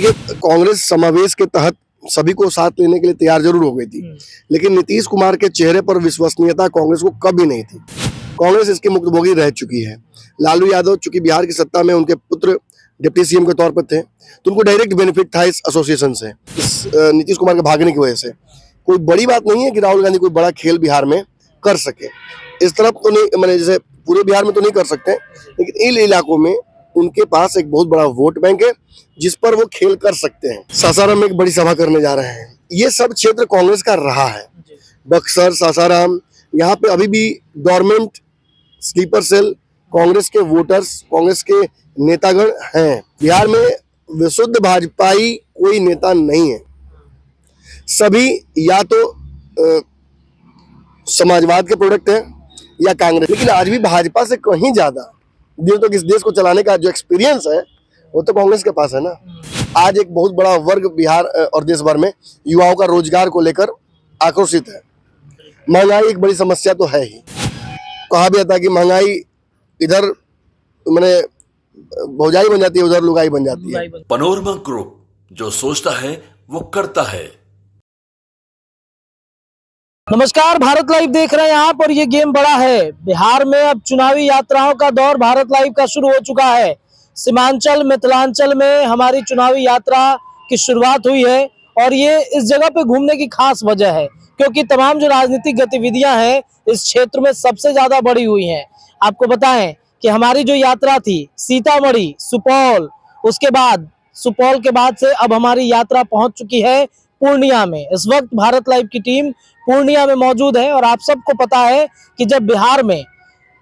देखिए, कांग्रेस समावेश के तहत सभी को साथ लेने के लिए तैयार जरूर हो गई थी, लेकिन नीतीश कुमार के चेहरे पर विश्वसनीयता कांग्रेस को कभी नहीं थी। कांग्रेस इसकी मुक्तभोगी रह चुकी है। लालू यादव चूंकि बिहार की सत्ता में उनके पुत्र डिप्टी सीएम के तौर पर थे, तो उनको डायरेक्ट बेनिफिट था इस एसोसिएशन से, इस नीतीश कुमार के भागने की वजह से। कोई बड़ी बात नहीं है कि राहुल गांधी कोई बड़ा खेल बिहार में कर सके। इस तरफ तो नहीं, मैंने जैसे पूरे बिहार में तो नहीं कर सकते, लेकिन इन इलाकों में उनके पास एक बहुत बड़ा वोट बैंक है जिस पर वो खेल कर सकते हैं। सासाराम में एक बड़ी सभा करने जा रहे हैं। ये सब क्षेत्र कांग्रेस का रहा है। बक्सर, सासाराम, यहाँ पे अभी भी गवर्नमेंट स्लीपर सेल, कांग्रेस के वोटर्स, कांग्रेस के नेतागण हैं। बिहार में विशुद्ध भाजपाई कोई नेता नहीं है। सभी या तो समाजवाद के प्रोडक्ट हैं या कांग्रेस। लेकिन आज भी भाजपा से कहीं ज्यादा तो इस देश को चलाने का जो एक्सपीरियंस है वो तो कांग्रेस के पास है ना। आज एक बहुत बड़ा वर्ग बिहार और देश भर में युवाओं का रोजगार को लेकर आक्रोशित है। महंगाई एक बड़ी समस्या तो है ही। कहा भी था कि महंगाई इधर मैंने भौजाई बन जाती है, उधर लुगाई बन जाती है। पनोरमा ग्रुप, जो सोचता है वो करता है। नमस्कार, भारत लाइव देख रहे हैं आप और ये गेम बड़ा है। बिहार में अब चुनावी यात्राओं का दौर भारत लाइव का शुरू हो चुका है। सीमांचल, मिथिलांचल में हमारी चुनावी यात्रा की शुरुआत हुई है और ये इस जगह पे घूमने की खास वजह है क्योंकि तमाम जो राजनीतिक गतिविधियां हैं इस क्षेत्र में सबसे ज्यादा बढ़ी हुई हैं। आपको बताएं कि हमारी जो यात्रा थी सीतामढ़ी, सुपौल, उसके बाद सुपौल के बाद से अब हमारी यात्रा पहुंच चुकी है पूर्णिया में। इस वक्त भारत लाइव की टीम पूर्णिया में मौजूद है और आप सबको पता है कि जब बिहार में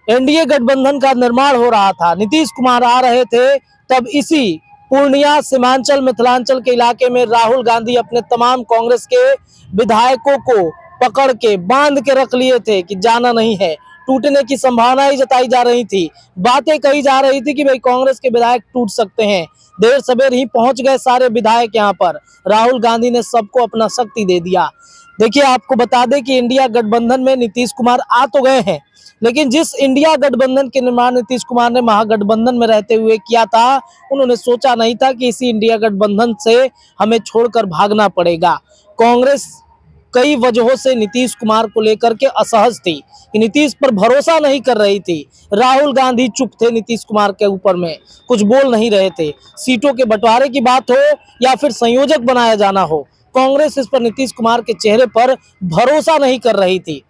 एनडीए गठबंधन का निर्माण हो रहा था, नीतीश कुमार आ रहे थे, तब इसी पूर्णिया, सीमांचल, मिथिलांचल के इलाके में राहुल गांधी अपने तमाम कांग्रेस के विधायकों को पकड़ के बांध के रख लिए थे कि जाना नहीं है। टूटने की संभावना ही जताई जा रही थी, बातें कही जा रही थी कि भाई कांग्रेस के विधायक टूट सकते हैं। देर सवेर ही पहुंच गए सारे विधायक यहाँ पर। राहुल गांधी ने सबको अपना शक्ति दे दिया। देखिए, आपको बता दें कि इंडिया गठबंधन में नीतीश कुमार आ तो गए हैं, लेकिन जिस इंडिया गठबंधन के निर्माण नीतीश कुमार ने महागठबंधन में रहते हुए किया था, उन्होंने सोचा नहीं था कि इसी इंडिया गठबंधन से हमें छोड़कर भागना पड़ेगा। कांग्रेस कई वजहों से नीतीश कुमार को लेकर के असहज थी कि नीतीश पर भरोसा नहीं कर रही थी। राहुल गांधी चुप थे नीतीश कुमार के ऊपर में, कुछ बोल नहीं रहे थे। सीटों के बंटवारे की बात हो या फिर संयोजक बनाया जाना हो, कांग्रेस इस पर नीतीश कुमार के चेहरे पर भरोसा नहीं कर रही थी।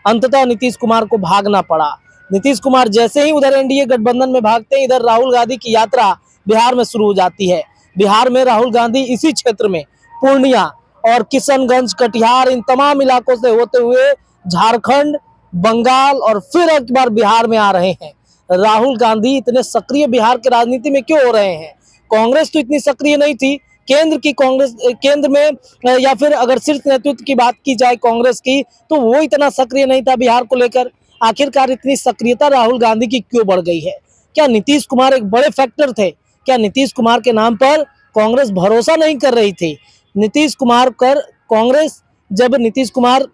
अंततः नीतीश कुमार को भागना पड़ा। नीतीश कुमार जैसे ही उधर एनडीए गठबंधन में भागते हैं, इधर राहुल गांधी की यात्रा बिहार में शुरू हो जाती है। बिहार में राहुल गांधी इसी क्षेत्र में पूर्णिया और किशनगंज, कटिहार, इन तमाम इलाकों से होते हुए झारखंड, बंगाल और फिर एक बार बिहार में आ रहे हैं। राहुल गांधी इतने सक्रिय बिहार के राजनीति में क्यों हो रहे हैं? कांग्रेस तो इतनी सक्रिय नहीं थी। केंद्र की कांग्रेस, केंद्र में या फिर अगर शीर्ष नेतृत्व की बात की जाए कांग्रेस की, तो वो इतना सक्रिय नहीं था बिहार को लेकर। आखिरकार इतनी सक्रियता राहुल गांधी की क्यों बढ़ गई है? क्या नीतीश कुमार एक बड़े फैक्टर थे? क्या नीतीश कुमार के नाम पर कांग्रेस भरोसा नहीं कर रही थी? नीतीश कुमार कर कांग्रेस, जब नीतीश कुमार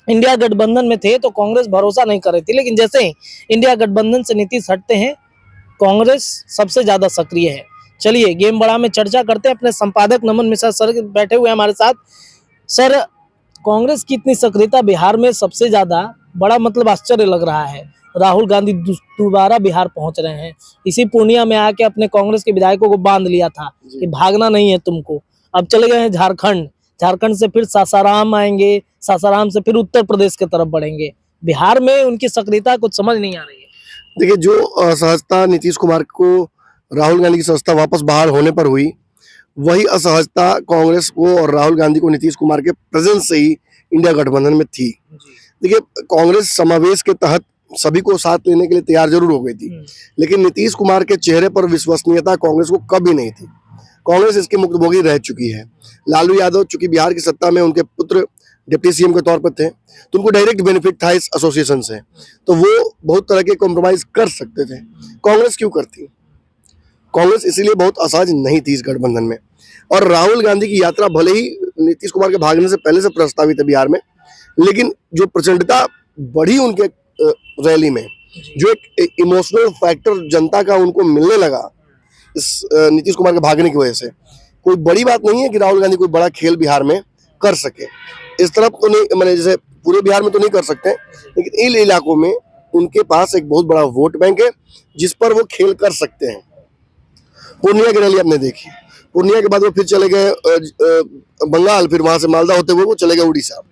इंडिया गठबंधन में थे तो कांग्रेस भरोसा नहीं कर रही थी, लेकिन जैसे ही इंडिया गठबंधन से नीतीश हटते हैं, कांग्रेस सबसे ज्यादा सक्रिय है। चलिए गेम बड़ा में चर्चा करते हैं। अपने संपादक नमन मिश्रा सर बैठे हुए हैं हमारे साथ। सर, कांग्रेस की इतनी सक्रियता बिहार में सबसे ज्यादा, बड़ा मतलब आश्चर्य लग रहा है। राहुल गांधी दोबारा बिहार पहुंच रहे हैं। इसी पूर्णिया में आके अपने कांग्रेस के विधायकों को बांध लिया था कि भागना नहीं है तुमको। अब चले गए हैं झारखंड, झारखंड से फिर सासाराम आएंगे, सासाराम से फिर उत्तर प्रदेश की तरफ बढ़ेंगे। बिहार में उनकी सक्रियता कुछ समझ नहीं आ रही है। देखिए, जो असहजता नीतीश कुमार को राहुल गांधी की संस्था वापस बहाल होने पर हुई, वही असहजता कांग्रेस को और राहुल गांधी को नीतीश कुमार के प्रेजेंस से ही इंडिया गठबंधन में थी। देखिए, कांग्रेस समावेश के तहत सभी को साथ लेने के लिए तैयार जरूर हो गई थी, लेकिन नीतीश कुमार के चेहरे पर विश्वसनीयता कांग्रेस को कभी नहीं थी। कांग्रेस इसकी मुक्तभोगी रह चुकी है। लालू यादव चूंकि बिहार की सत्ता में उनके पुत्र डिप्टी सीएम के तौर पर थे, तो उनको डायरेक्ट बेनिफिट था इस एसोसिएशन से, तो वो बहुत तरह के कॉम्प्रोमाइज कर सकते थे। कांग्रेस क्यों करती? कांग्रेस इसीलिए बहुत असहज नहीं थी इस गठबंधन में। और राहुल गांधी की यात्रा भले ही नीतीश कुमार के भागने से पहले से प्रस्तावित है बिहार में, लेकिन जो प्रचंडता बढ़ी उनके रैली में, जो एक इमोशनल फैक्टर जनता का उनको मिलने लगा इस नीतीश कुमार के भागने की वजह से, कोई बड़ी बात नहीं है कि राहुल गांधी कोई बड़ा खेल बिहार में कर सके। इस तरफ तो नहीं, मैंने जैसे पूरे बिहार में तो नहीं कर सकते, लेकिन इन इलाकों में उनके पास एक बहुत बड़ा वोट बैंक है जिस पर वो खेल कर सकते हैं। पूर्णिया की रैली आपने देखी, पूर्णिया के बाद वो फिर चले गए बंगाल, फिर वहां से मालदा होते हुए वो चले गए उड़ीसा।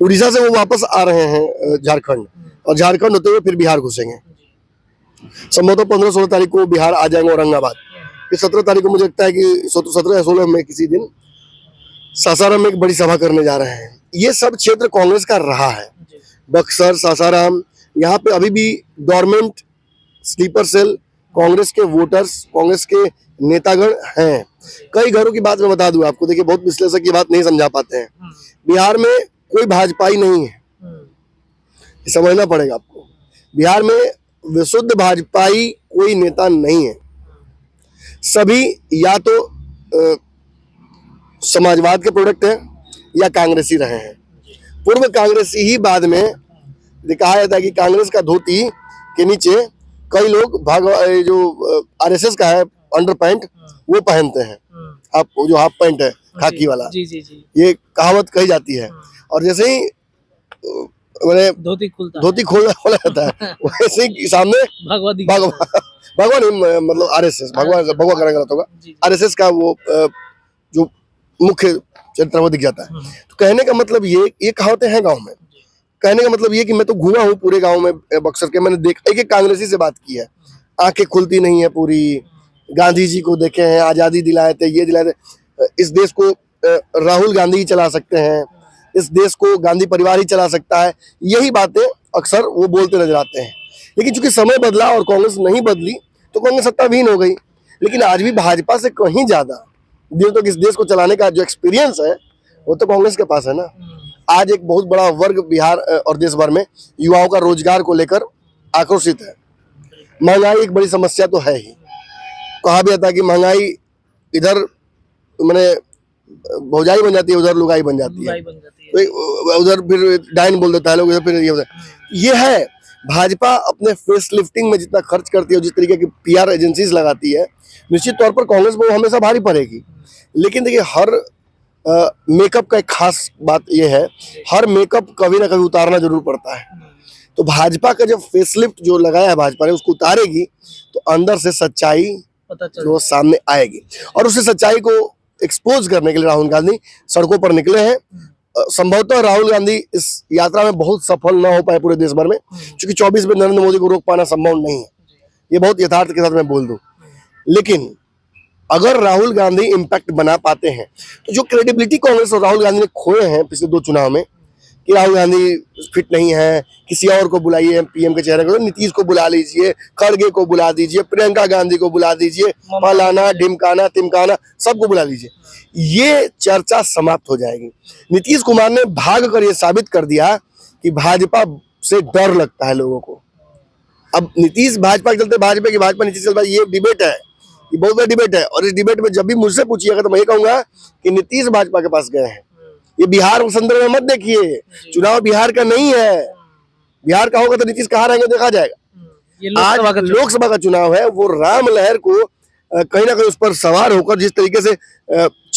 उड़ीसा से वो वापस आ रहे हैं झारखंड, और झारखंड होते हुए फिर बिहार घुसेंगे। संभवतः 15-16 तारीख को बिहार आ जाएंगे औरंगाबाद। फिर 17 तारीख को मुझे लगता है कि 17 या 16 में किसी दिन सासाराम में एक बड़ी सभा करने जा रहे हैं। ये सब क्षेत्र कांग्रेस का रहा है, बक्सर, सासाराम, यहाँ पे अभी भी गवर्नमेंट स्लीपर सेल, कांग्रेस के वोटर्स, कांग्रेस के नेतागण हैं। कई घरों की बात मैं बता दूं आपको, देखिए बहुत विश्लेषक की बात नहीं समझा पाते हैं। बिहार में कोई भाजपाई नहीं है, ये समझना पड़ेगा आपको। बिहार में विशुद्ध भाजपाई कोई नेता नहीं है। सभी या तो समाजवाद के प्रोडक्ट हैं या कांग्रेसी रहे हैं। पूर्व कांग्रेसी ही बाद में कहा जाता है कि कांग्रेस का धोती के नीचे कई लोग जो आरएसएस का है अंडर पैंट वो पहनते हैं, आप जो हाफ पैंट है खाकी वाला, जी। ये कहावत कही जाती है। और जैसे ही मैंने धोती खोलना खोला जाता है वैसे ही सामने भगवा नहीं, मतलब आरएसएस, भगवा करना गलत होगा, आरएसएस का वो जो मुख्य चरित्र वो दिख जाता है। तो कहने का मतलब ये कहावतें हैं गांव में। कहने का मतलब ये कि मैं तो घूमा हूँ पूरे गांव में बक्सर के, मैंने देखा, एक कांग्रेसी से बात की है, आंखें खुलती नहीं है पूरी। गांधी जी को देखे हैं, आजादी दिलाए थे, ये दिलाए थे। इस देश को राहुल गांधी ही चला सकते हैं, इस देश को गांधी परिवार ही चला सकता है, यही बातें अक्सर वो बोलते नजर आते हैं। लेकिन चूंकि समय बदला और कांग्रेस नहीं बदली तो कांग्रेस सत्ताविहीन हो गई। लेकिन आज भी भाजपा से कहीं ज्यादा देर तक इस देश को चलाने का जो एक्सपीरियंस है वो तो कांग्रेस के पास है ना। आज एक बहुत बड़ा वर्ग बिहार और देश भर में युवाओं का रोजगार को लेकर आक्रोशित है। महंगाई एक बड़ी समस्या तो है ही। कहा भी जाता है कि महंगाई इधर मैंने भौजाई बन जाती है, उधर लुगाई बन जाती है, उधर फिर डाइन बोल देता है लोग, इधर फिर ये है। भाजपा अपने फेस लिफ्टिंग में जितना खर्च करती है, जिस तरीके की पीआर एजेंसीज लगाती है, निश्चित तौर पर कांग्रेस को हमेशा भारी पड़ेगी। लेकिन देखिए हर मेकअप का एक खास बात यह है, हर मेकअप कभी ना कभी उतारना जरूर पड़ता है। तो भाजपा का जब फेसलिफ्ट जो लगाया है भाजपा ने उसको उतारेगी तो अंदर से सच्चाई जो सामने आएगी। और उस सच्चाई को एक्सपोज करने के लिए राहुल गांधी सड़कों पर निकले हैं। संभवतः राहुल गांधी इस यात्रा में बहुत सफल ना हो पाए पूरे देश भर में, क्योंकि 24 में नरेंद्र मोदी को रोक पाना संभव नहीं है, ये बहुत यथार्थ के साथ मैं बोल दूं। लेकिन अगर राहुल गांधी इम्पैक्ट बना पाते हैं तो जो क्रेडिबिलिटी कांग्रेस और राहुल गांधी ने खोए हैं पिछले 2 चुनाव में कि राहुल गांधी फिट नहीं है, किसी और को बुलाइए पीएम के चेहरे को, नीतीश को बुला लीजिए, खड़गे को बुला दीजिए, प्रियंका गांधी को बुला दीजिए, फलाना ढिमकाना तिमकाना सबको बुला लीजिए, ये चर्चा समाप्त हो जाएगी। नीतीश कुमार ने भाग कर ये साबित कर दिया कि भाजपा से डर लगता है लोगों को। अब नीतीश भाजपा के चलते भाजपा की भाजपा नीतीश चलता है, ये डिबेट है, ये बहुत बड़ा डिबेट है। और इस डिबेट में जब भी मुझसे पूछिएगा तो मैं ये कहूंगा कि नीतीश भाजपा के पास गए हैं। ये बिहार के संदर्भ में मत देखिए, चुनाव बिहार का नहीं है। बिहार का होगा तो नीतीश कहाँ रहेंगे देखा जाएगा। आज लोकसभा का चुनाव है, वो राम लहर को कहीं ना कहीं उस पर सवार होकर जिस तरीके से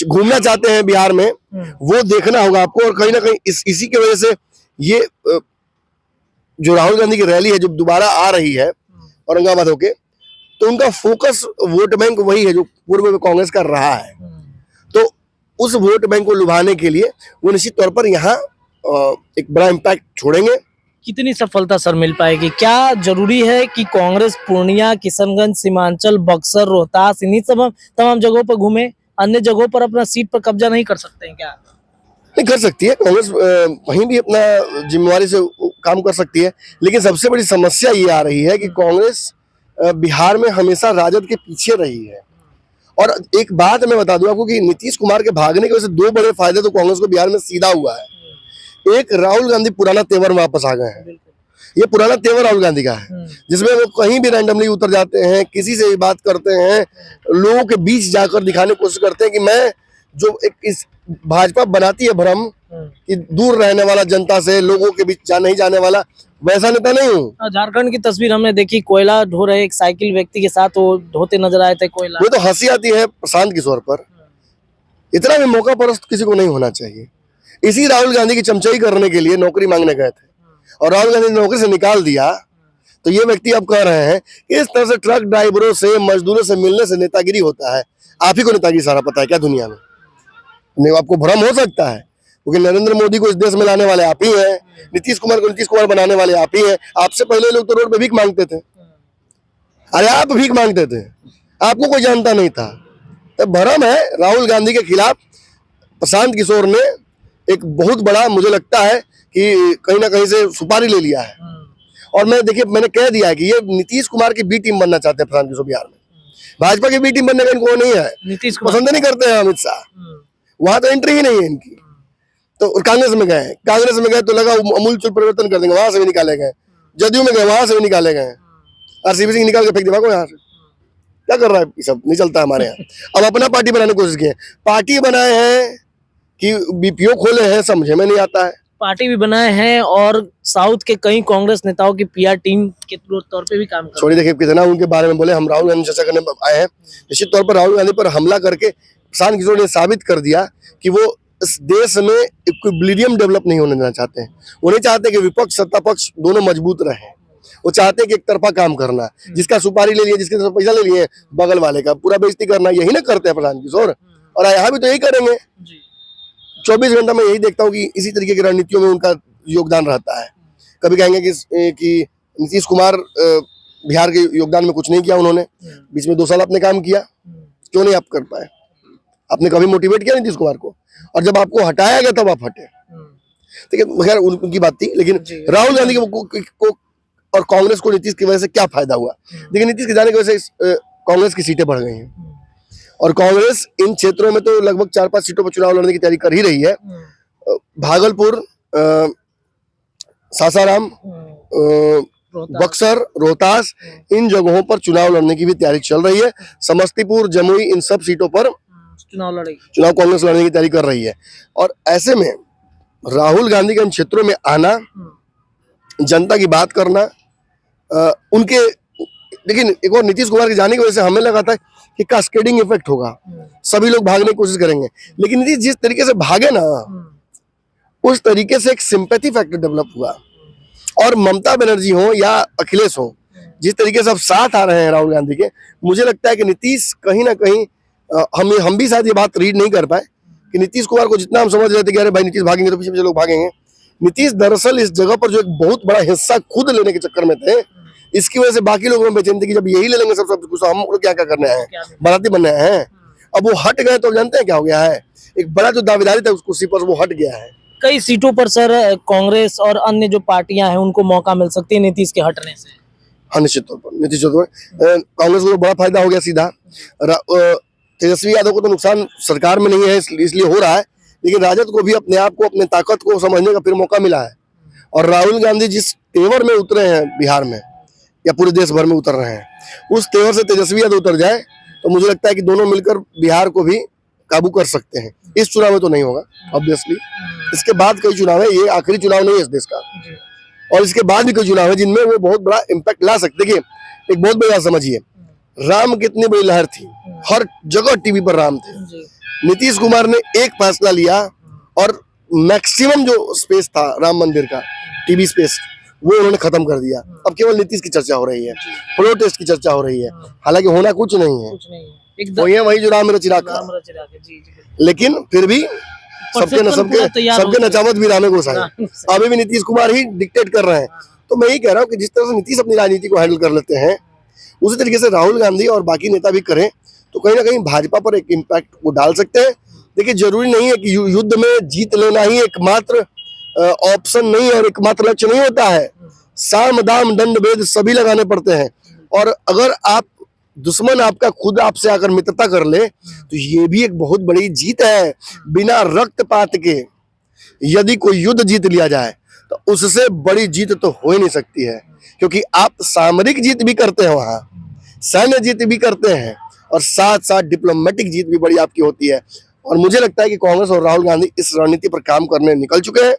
घूमना चाहते हैं बिहार में, वो देखना होगा आपको। और कहीं ना कहीं इसी की वजह से ये जो राहुल गांधी की रैली है जो दोबारा आ रही है औरंगाबाद होके, तो उनका फोकस वोट बैंक वही है जो पूर्व में कांग्रेस का रहा है। तो उस वोट बैंक को लुभाने के लिए वो निश्चित तौर पर यहाँ एक बड़ा इम्पैक्ट छोड़ेंगे। कितनी सफलता सर मिल पाएगी? क्या जरूरी है कि कांग्रेस पूर्णिया, किशनगंज, सीमांचल, बक्सर, रोहतास, इन्हीं तमाम जगहों पर घूमे, अन्य जगहों पर अपना सीट पर कब्जा नहीं कर सकते हैं क्या? नहीं कर सकती है कांग्रेस, कहीं भी अपना जिम्मेवारी से काम कर सकती है। लेकिन सबसे बड़ी समस्या ये आ रही है कि कांग्रेस बिहार में हमेशा राजद के पीछे रही है। और एक बात मैं बता दूं आपको कि नीतीश कुमार के भागने की वजह से 2 बड़े फायदे तो कांग्रेस को बिहार में सीधा हुआ है। एक, राहुल गांधी पुराना तेवर में वापस आ गए हैं। ये पुराना तेवर राहुल गांधी का है, जिसमें वो कहीं भी रैंडमली उतर जाते हैं, किसी से भी बात करते हैं, लोगों के बीच जाकर दिखाने की कोशिश करते हैं कि मैं जो एक इस भाजपा बनाती है भ्रम कि दूर रहने वाला जनता से, लोगों के बीच नहीं जाने वाला, वैसा नेता नहीं हूँ। झारखंड की तस्वीर हमने देखी, कोयला ढो रहे एक साइकिल व्यक्ति के साथ वो ढोते नजर आए थे कोयला। वो तो हंसी आती है प्रशांत किशोर पर। इतना भी मौका परस्त किसी को नहीं होना चाहिए। इसी राहुल गांधी की चमचाई करने के लिए नौकरी मांगने गए थे और राहुल गांधी ने नौकरी से निकाल दिया। तो ये व्यक्ति अब कह रहे हैं कि इस तरह से ट्रक ड्राइवरों से, मजदूरों से मिलने से नेतागिरी होता है। आप ही को नेतागिरी सारा पता है क्या दुनिया में? नहीं, आपको भ्रम हो सकता है क्योंकि नरेंद्र मोदी को इस देश में लाने वाले आप ही हैं, नीतीश कुमार को नीतीश कुमार बनाने वाले आप ही हैं। आपसे पहले लोग तो रोड पे भीख मांगते थे। अरे आप भीख मांगते थे, आपको कोई जानता नहीं था। तो भ्रम है। राहुल गांधी के खिलाफ प्रशांत किशोर ने एक बहुत बड़ा, मुझे लगता है कि कहीं ना कहीं से सुपारी ले लिया है। और मैंने कह दिया है कि ये नीतीश कुमार की बी टीम बनना चाहते हैं प्रशांत किशोर बिहार में। भाजपा की बी टीम बनने का इनको नहीं है, नीतीश कुमार पसंद नहीं करते हैं अमित शाह, वहां तो एंट्री ही नहीं है इनकी। तो कांग्रेस में गए तो लगा अमूल चूल परिवर्तन कर देंगे, वहां से भी निकाले गए। जदयू में गए, वहां से भी निकाले गए। आरसीपी सिंह निकाल के फेंक दिया यहाँ से। क्या कर रहा है? ये सब नहीं चलता हमारे यहाँ। अब अपना पार्टी बनाने की कोशिश की है। पार्टी बनाए हैं कि बीपीओ खोले हैं, समझे में नहीं आता है। पार्टी भी बनाए हैं और साउथ के कई कांग्रेस नेताओं की पीआर टीम के तौर पे भी काम कर। छोड़ी, देखिए कितना उनके बारे में बोले। हम राहुल गांधी चर्चा करने आए हैं। निश्चित तौर पर राहुल गांधी पर हमला करके प्रशांत किशोर ने साबित कर दिया कि वो इस देश में इक्विलिब्रियम डेवलप नहीं होने देना चाहते हैं। वो नहीं चाहते कि विपक्ष सत्ता पक्ष दोनों मजबूत रहे। वो चाहते हैं कि एक तरफा काम करना, जिसका सुपारी ले लिया, जिसके तरफ पैसा ले लिए बगल वाले का पूरा बेइज्जती करना, यही ना करते हैं प्रशांत किशोर। और यहाँ भी तो यही करेंगे। 24 घंटा में यही देखता हूँ कि इसी तरीके की रणनीतियों में उनका योगदान रहता है। कभी कहेंगे कि नीतीश कुमार बिहार के योगदान में कुछ नहीं किया उन्होंने, बीच में 2 साल अपने काम किया, क्यों नहीं आप कर पाए? आपने कभी मोटिवेट किया नीतीश कुमार को? और जब आपको हटाया गया तब आप हटे। ठीक है, खैर उनकी बात थी। लेकिन राहुल गांधी को और कांग्रेस को नीतीश की वजह से क्या फायदा हुआ? देखिए, नीतीश के जाने की वजह से कांग्रेस की सीटें बढ़ गई हैं और कांग्रेस इन क्षेत्रों में तो लगभग 4-5 सीटों पर चुनाव लड़ने की तैयारी कर ही रही है। भागलपुर, सासाराम, बक्सर, रोहतास, इन जगहों पर चुनाव लड़ने की भी तैयारी चल रही है। समस्तीपुर, जमुई, इन सब सीटों पर चुनाव कांग्रेस लड़ने की तैयारी कर रही है। और ऐसे में राहुल गांधी के इन क्षेत्रों में आना, जनता की बात करना, उनके, लेकिन एक और नीतीश कुमार के जाने की वजह से हमें लगा था कि कास्केडिंग इफेक्ट होगा, सभी लोग भागने की कोशिश करेंगे। लेकिन नीतीश जिस तरीके से भागे ना, उस तरीके से एक सिंपैथी फैक्टर डेवलप हुआ। और ममता बनर्जी हो या अखिलेश हो, जिस तरीके से अब साथ आ रहे हैं राहुल गांधी के, मुझे लगता है कि नीतीश कहीं ना कहीं, हम भी शायद ये बात रीड नहीं कर पाए कि नीतीश कुमार को जितना हम समझ रहे थे कि अरे भाई नीतीश भागेंगे तो पीछे पीछे लोग भागेंगे, नीतीश दरअसल इस जगह पर जो एक बहुत बड़ा हिस्सा खुद लेने के चक्कर में थे, इसकी वजह से बाकी लोगों में बेचैनी थी कि जब यही ले लेंगे सब कुछ, हम लोग क्या क्या करने आए हैं, बाराती बनने आए हैं। अब वो हट गए तो जानते हैं क्या हो गया है? एक बड़ा जो दावेदारी था उस कुर्सी पर, वो हट गया है। कई सीटों पर सर कांग्रेस और अन्य जो पार्टियां हैं उनको मौका मिल सकती है नीतीश के हटने से। हाँ, निश्चित तौर पर कांग्रेस को बड़ा फायदा हो गया सीधा। तेजस्वी यादव को तो नुकसान सरकार में नहीं है इसलिए हो रहा है, लेकिन राजद को भी अपने आप को, अपने ताकत को समझने का फिर मौका मिला है। और राहुल गांधी जिस तेवर में उतरे हैं बिहार में या पूरे देश भर में उतर रहे हैं, उस तेवर से तेजस्वी यादव उतर जाए तो मुझे लगता है कि दोनों मिलकर बिहार को भी काबू कर सकते हैं। इस चुनाव में तो नहीं होगा ऑब्वियसली, इसके बाद कई चुनाव है, ये आखिरी चुनाव नहीं है इस देश का, और इसके बाद भी कई चुनाव है जिनमें वो बहुत बड़ा इम्पैक्ट ला सकते। देखिए, एक बहुत बड़ी बात समझिए, राम की इतनी बड़ी लहर थी, हर जगह टीवी पर राम थे। नीतीश कुमार ने एक फैसला लिया और मैक्सिमम जो स्पेस था राम मंदिर का, टीवी स्पेस, वो उन्होंने खत्म कर दिया। अब केवल नीतीश की चर्चा हो रही है, प्रोटेस्ट की चर्चा हो रही है, हालांकि होना कुछ नहीं है, वही जो राम रचिरा का। लेकिन फिर भी सबके नचावत भी रामे गोसाई, अभी भी नीतीश कुमार ही डिक्टेट कर रहे हैं। तो मैं यही कह रहा हूँ कि जिस तरह से नीतीश अपनी राजनीति को हैंडल कर लेते हैं, उसी तरीके से राहुल गांधी और बाकी नेता भी करें तो कहीं ना कहीं भाजपा पर एक इम्पैक्ट वो डाल सकते हैं। देखिए, जरूरी नहीं है कि युद्ध में जीत लेना ही एकमात्र ऑप्शन नहीं और एकमात्र लक्ष्य नहीं होता है। साम दाम दंड भेद सभी लगाने पड़ते हैं। और अगर आप दुश्मन आपका खुद आपसे आकर मित्रता कर ले तो ये भी एक बहुत बड़ी जीत है। बिना रक्तपात के यदि कोई युद्ध जीत लिया जाए तो उससे बड़ी जीत तो हो ही नहीं सकती है, क्योंकि आप सामरिक जीत भी करते हैं, वहां सैन्य जीत भी करते हैं और साथ साथ डिप्लोमेटिक जीत भी बड़ी आपकी होती है। और मुझे लगता है कि कांग्रेस और राहुल गांधी इस रणनीति पर काम करने निकल चुके हैं।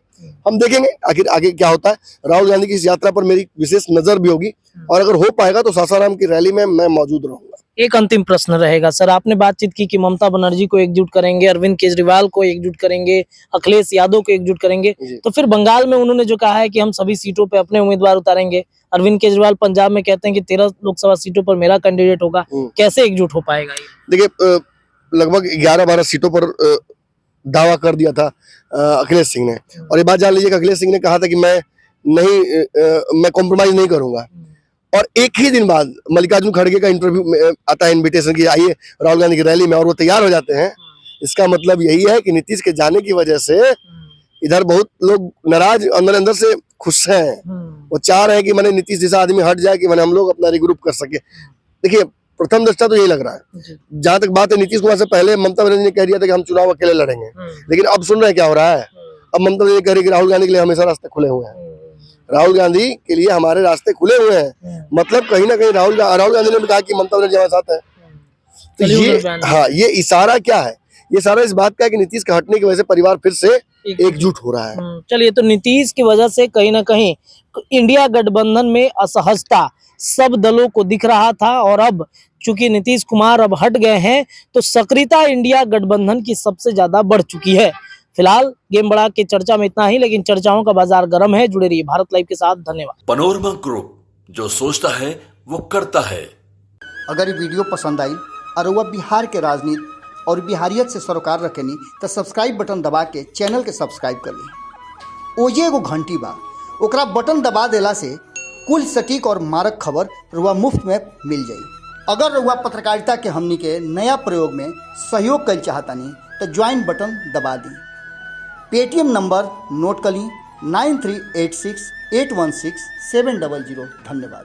हम देखेंगे आखिर आगे क्या होता है। राहुल गांधी की इस यात्रा पर मेरी विशेष नजर भी होगी और अगर हो पाएगा तो सासाराम की रैली में मैं मौजूद रहूंगा। एक अंतिम प्रश्न रहेगा सर, आपने बातचीत की कि ममता बनर्जी को एकजुट करेंगे, अरविंद केजरीवाल को एकजुट करेंगे, अखिलेश यादव को एकजुट करेंगे, जी। तो फिर बंगाल में उन्होंने जो कहा है कि हम सभी सीटों पे अपने उम्मीदवार उतारेंगे, अरविंद केजरीवाल पंजाब में कहते हैं कि 13 लोकसभा सीटों पर मेरा कैंडिडेट होगा, कैसे एकजुट हो पाएगा ये? देखिए लगभग 11-12 सीटों पर दावा कर दिया था अखिलेश सिंह ने, और ये बात जान लीजिए कि अखिलेश सिंह ने कहा था कि मैं कॉम्प्रोमाइज नहीं करूंगा, और एक ही दिन बाद मल्लिकार्जुन खड़गे का इंटरव्यू आता है, इनविटेशन की आइए राहुल गांधी की रैली में, और वो तैयार हो जाते हैं। इसका मतलब यही है कि नीतीश के जाने की वजह से इधर बहुत लोग नाराज अंदर अंदर से खुश हैं। वो चाह रहे हैं कि मैंने नीतीश जैसा आदमी हट जाए कि मैंने हम लोग अपना रिग्रुप कर सके। देखिए प्रथम दृष्टा तो यही लग रहा है। जहां तक बात है नीतीश कुमार से पहले ममता बनर्जी ने कह दिया था कि हम चुनाव अकेले लड़ेंगे, लेकिन अब सुन रहे हैं क्या हो रहा है। अब ममता बनर्जी कह रही है कि राहुल गांधी के लिए हमेशा रास्ते खुले हुए हैं, राहुल गांधी के लिए हमारे रास्ते खुले हुए हैं। मतलब कहीं ना कहीं राहुल गांधी ने भी कहा कि ममता बनर्जी हमारे साथ है। तो ये इशारा क्या है? ये सारा इस बात का है कि नीतीश के हटने की वजह से परिवार फिर से एकजुट हो रहा है। चलिए, तो नीतीश की वजह से कहीं ना कहीं इंडिया गठबंधन में असहजता सब दलों को दिख रहा था, और अब चूंकि नीतीश कुमार अब हट गए हैं तो सक्रियता इंडिया गठबंधन की सबसे ज्यादा बढ़ चुकी है। फिलहाल गेम बड़ा के चर्चा में इतना ही, लेकिन चर्चाओं का बाजार गर्म है। जुड़े रहिए भारत लाइव के साथ। धन्यवाद। पनोरमा ग्रुप, जो सोचता है वो करता है। अगर ये वीडियो पसंद आई और वह बिहार के राजनीति और बिहारियत से सरोकार रखेनी तो सब्सक्राइब बटन दबा के चैनल के सब्सक्राइब कर ली। ओजे एगो घंटी बा, ओकरा बटन दबा देला से कुल सटीक और मारक खबर रुआ मुफ्त में मिल जाई। अगर रुआ पत्रकारिता के हमनी के नया प्रयोग में सहयोग कर चाहतानी तो ज्वाइन बटन दबा दी। पेटीएम नंबर नोट कर ली 9386816700। धन्यवाद।